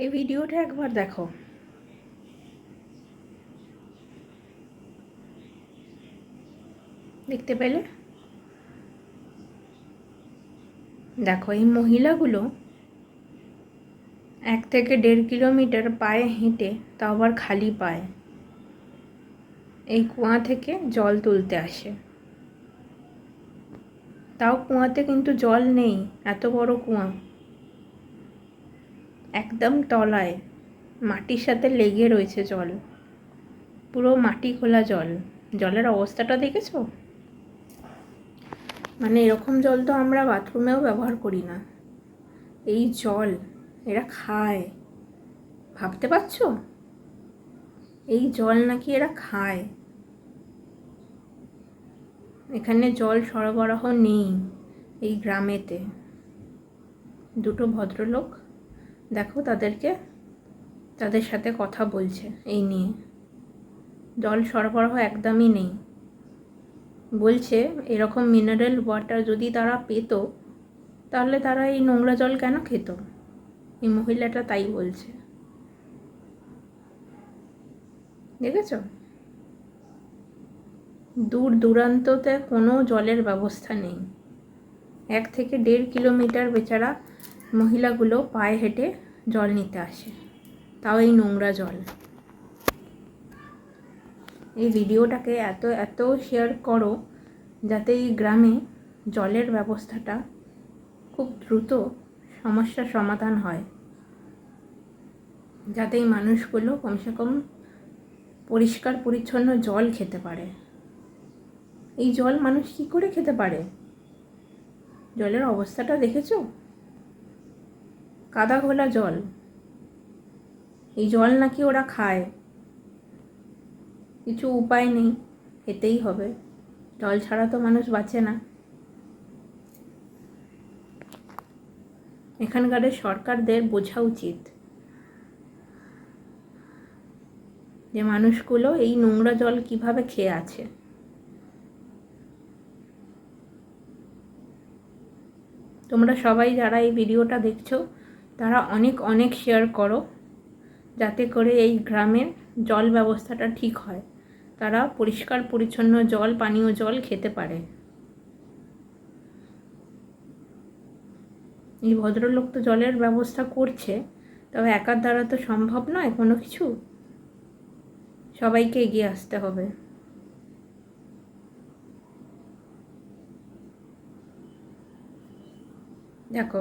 এই ভিডিওটা একবার দেখো। দেখতে পেলে? দেখো, এই মহিলাগুলো 1 থেকে 1.5 কিলোমিটার পায়ে হেঁটে, তাও আবার খালি পায়ে, এই কুয়া থেকে জল তুলতে আসে। তাও কুয়াতে কিন্তু জল নেই, এত বড় কুয়া একদম তলায়, মাটির সাথে লেগে রয়েছে জল, পুরো মাটি খোলা জল। জলের অবস্থাটা দেখেছো? মানে এরকম জল তো আমরা বাথরুমেও ব্যবহার করি না। এই জল এরা খায়, ভাবতে পারছো? এই জল নাকি এরা খায়। এখানে জল সরবরাহ নেই এই গ্রামেতে। দুটো ভদ্রলোক দেখো তাদের সাথে কথা বলছে এই নিয়ে। জল সরবরাহ একদমই নেই। বলছে এরকম মিনারেল ওয়াটার যদি তারা পেত, তাহলে তারা এই নোংরা জল কেন খেত। এই মহিলাটা তাই বলছে, দেখেছো? দূর দূরান্ততে কোনো জলের ব্যবস্থা নেই। 1 থেকে 1.5 কিলোমিটার বেচারা মহিলাগুলো পায়ে হেঁটে জল নিতে আসে, তাও এই নোংরা জল। এই ভিডিওটাকে এত শেয়ার করো, যাতে এই গ্রামে জলের ব্যবস্থাটা খুব দ্রুত সমস্যার সমাধান হয়, যাতে এই মানুষগুলো কমসে কম পরিষ্কার পরিচ্ছন্ন জল খেতে পারে। এই জল মানুষ কী করে খেতে পারে? জলের অবস্থাটা দেখেছো? কাদা ঘোলা জল। এই জল নাকি ওরা খায়। কিছু উপায় নেই, খেতেই হবে। জল ছাড়া তো মানুষ বাঁচে না। এখানকার সরকারদের বোঝা উচিত যে মানুষগুলো এই নোংরা জল কিভাবে খেয়ে আছে। তোমরা সবাই যারা এই ভিডিওটা দেখছো, তারা অনেক শেয়ার করো, যাতে করে এই গ্রামের জল ব্যবস্থাটা ঠিক হয়, তারা পরিষ্কার পরিচ্ছন্ন জল, পানীয় জল খেতে পারে। এই ভদ্রলোক তো জলের ব্যবস্থা করছে, তবে একার দ্বারা তো সম্ভব নয় কোনো কিছু। সবাইকে এগিয়ে আসতে হবে। দেখো।